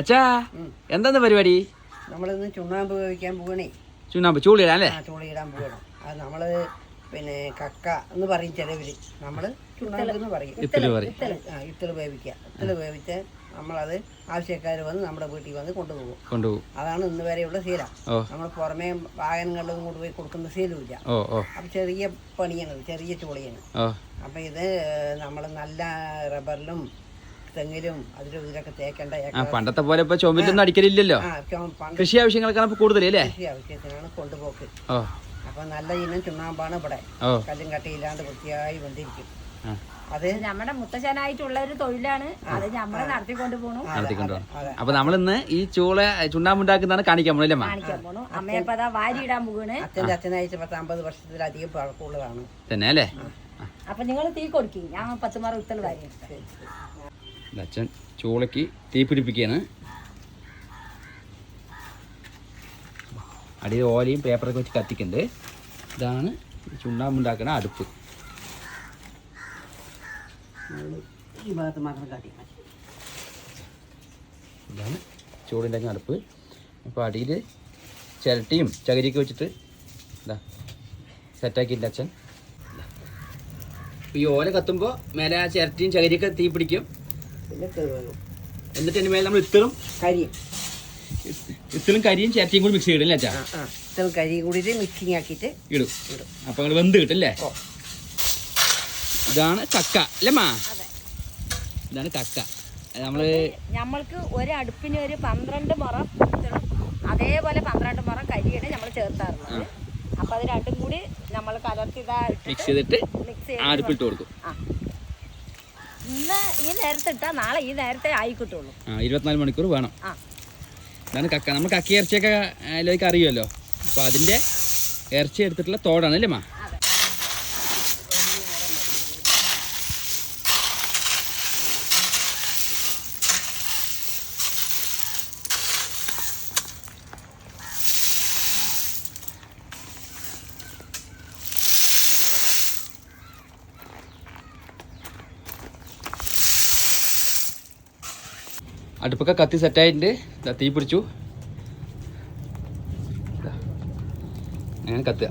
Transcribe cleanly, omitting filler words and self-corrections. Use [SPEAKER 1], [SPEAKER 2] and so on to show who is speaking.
[SPEAKER 1] അച്ഛാ എന്താ പരിപാടി?
[SPEAKER 2] നമ്മളിന്ന് ചുണ്ണാമ്പ് വേവിക്കാൻ പോകണേ.
[SPEAKER 1] ചുണ്ണാമ്പ് ചൂളിയിടാൻ അല്ലേ?
[SPEAKER 2] ചൂളിയിടാൻ പോകണം. അത് നമ്മള് പിന്നെ കക്ക എന്ന് പറയും ചിലവര്, നമ്മള് ചുണ്ണാമ്പ് എന്ന് പറയും. ഇത്തള് വേവിക്കുക. ഇത്തള് വേവിച്ച് നമ്മളത് ആവശ്യക്കാർ വന്ന് നമ്മുടെ വീട്ടിൽ വന്ന് കൊണ്ടുപോകും. അതാണ് ഇന്ന് വരെയുള്ള ശീലം. നമ്മൾ പുറമേ വാഹനങ്ങളിലൊന്നും കൊണ്ടുപോയി കൊടുക്കുന്ന ശീലമില്ല. അപ്പൊ ചെറിയ പണിയാണ്, ചെറിയ ചൂളിയാണ്. അപ്പൊ ഇത് നമ്മൾ നല്ല റബ്ബറിലും തെങ്ങിലും അതിലും ഇതിലൊക്കെ തേക്കേണ്ട.
[SPEAKER 1] പണ്ടത്തെ പോലെ ഇപ്പൊ ചുമലൊന്നും അടിക്കലില്ലല്ലോ. കൃഷി ആവശ്യങ്ങൾക്കാണ് കൂടുതലല്ലേ?
[SPEAKER 2] കൃഷി ആവശ്യത്തിനാണ് കൊണ്ടുപോക്ക്. അപ്പൊ നല്ല ഇനം ചുണ്ണാമ്പാണ് ഇവിടെ. കല്ലും കട്ടയില്ലാണ്ട് വൃത്തിയായി വന്നിരിക്കും. അത്
[SPEAKER 3] നമ്മുടെ മുത്തശ്ശനായിട്ടുള്ള ഒരു തൊഴിലാണ്. അത് നമ്മളെ നടത്തിക്കൊണ്ട് പോണു.
[SPEAKER 1] അപ്പൊ നമ്മളിന്ന് ഈ ചുണ്ണാമ്പ് ഉണ്ടാക്കുന്നതാണ് കാണിക്കാൻ പോണല്ലേ?
[SPEAKER 3] അമ്മയപ്പ അതാ വാരി ഇടാൻ പോവാണ്.
[SPEAKER 2] അച്ഛനായിട്ട് 10-50 വർഷത്തിലധികം പഴക്കമുള്ളതാണ്
[SPEAKER 1] തന്നെ അല്ലേ?
[SPEAKER 3] അപ്പൊ നിങ്ങൾ തീ കൊടുക്കും, ഞാൻ 10 മറ ഉത്തൽ വാരി.
[SPEAKER 1] അച്ഛൻ ചൂളയ്ക്ക് തീ പിടിപ്പിക്കുകയാണ്. അടിയിൽ ഓലയും പേപ്പറൊക്കെ വെച്ച് കത്തിക്കുന്നുണ്ട്. ഇതാണ് ചുണ്ണാമ്പ് ഉണ്ടാക്കുന്ന അടുപ്പ്.
[SPEAKER 2] ഈ ഭാഗത്ത് മാത്രം കാട്ടി.
[SPEAKER 1] ഇതാണ് ചൂടുണ്ടാക്കുന്ന അടുപ്പ്. അപ്പോൾ അടിയിൽ ചിരട്ടിയും ചകിരിയൊക്കെ വെച്ചിട്ട് ഇതാ സെറ്റാക്കിയിട്ടുണ്ട് അച്ഛൻ. ഈ ഓല കത്തുമ്പോൾ മേലെ ആ ചിരട്ടിയും ചകിരിയൊക്കെ തീ പിടിക്കും. എന്നിട്ട് അതിന് മേലെ നമ്മൾ ഇത്തളും കരിയും ചിരട്ടിയും കൂടി മിക്സ് ചെയ്തിടല്ലേ അച്ഛാ?
[SPEAKER 2] ഇത്തളും കരിയും കൂടി മിക്സിങ് ആക്കിയിട്ട് ഇടും.
[SPEAKER 1] അപ്പൊ നിങ്ങൾ വെന്ത് കിട്ടല്ലേ? ഇതാണ് കക്ക അല്ലേ മാ? ഇതാണ് കക്ക.
[SPEAKER 3] നമ്മൾക്ക് ഒരു അടുപ്പിന് ഒരു 12 മുറം അതേപോലെ 12 മുറം കരിയാണ് നമ്മൾ ചേർത്താറുള്ളത്. അപ്പൊ അത് രണ്ടും കൂടി നമ്മൾ കലർത്തി
[SPEAKER 1] മിക്സ് ചെയ്തിട്ട് അടുപ്പിട്ട് കൊടുക്കും.
[SPEAKER 3] ഇന്ന് ഈ നേരത്തെ ഇട്ടാ നാളെ ഈ നേരത്തെ ആയി കിട്ടുള്ളൂ.
[SPEAKER 1] 24 മണിക്കൂർ വേണം. ഇതാണ് കക്ക. നമ്മൾ കക്ക ഇറച്ചിയൊക്കെ അതിലേക്ക് അറിയുമല്ലോ. അപ്പൊ അതിന്റെ ഇറച്ചി എടുത്തിട്ടുള്ള തോടാണ് അല്ലേ മാ? അടുപ്പൊക്കെ കത്തി സെറ്റായിട്ടുണ്ട്. തീ പിടിച്ചു. അങ്ങനെ കത്തുക.